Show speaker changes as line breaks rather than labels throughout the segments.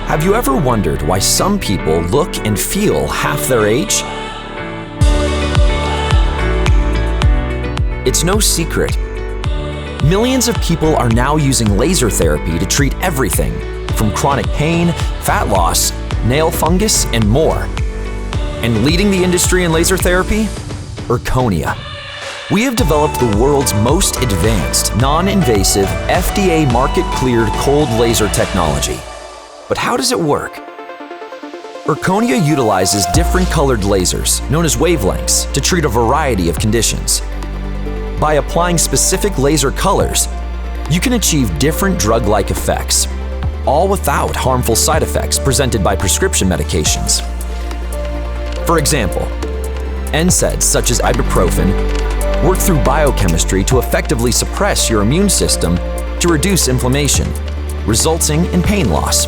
Have you ever wondered why some people look and feel half their age? It's no secret. Millions of people are now using laser therapy to treat everything from chronic pain, fat loss, nail fungus, and more. And leading the industry in laser therapy? Erchonia. We have developed the world's most advanced, non-invasive, FDA market-cleared cold laser technology. But how does it work? Erchonia utilizes different colored lasers, known as wavelengths, to treat a variety of conditions. By applying specific laser colors, you can achieve different drug-like effects, all without harmful side effects presented by prescription medications. For example, NSAIDs such as ibuprofen work through biochemistry to effectively suppress your immune system to reduce inflammation, resulting in pain loss.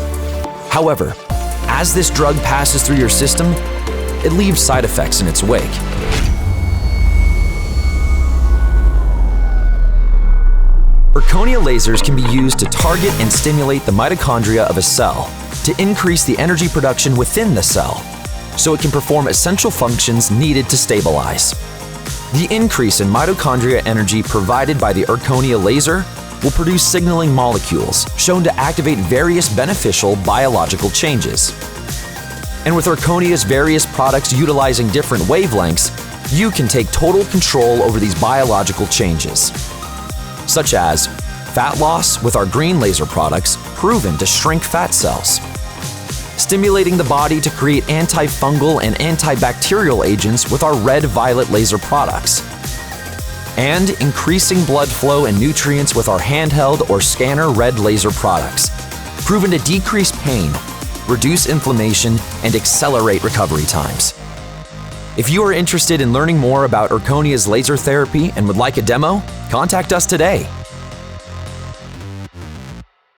However, as this drug passes through your system, it leaves side effects in its wake. Erchonia lasers can be used to target and stimulate the mitochondria of a cell to increase the energy production within the cell, so it can perform essential functions needed to stabilize. The increase in mitochondria energy provided by the Erchonia laser will produce signaling molecules shown to activate various beneficial biological changes. And with Erchonia's various products utilizing different wavelengths, you can take total control over these biological changes, such as fat loss with our green laser products proven to shrink fat cells, stimulating the body to create antifungal and antibacterial agents with our red-violet laser products, and increasing blood flow and nutrients with our handheld or scanner red laser products, proven to decrease pain, reduce inflammation, and accelerate recovery times. If you are interested in learning more about Erchonia's laser therapy and would like a demo, contact us today.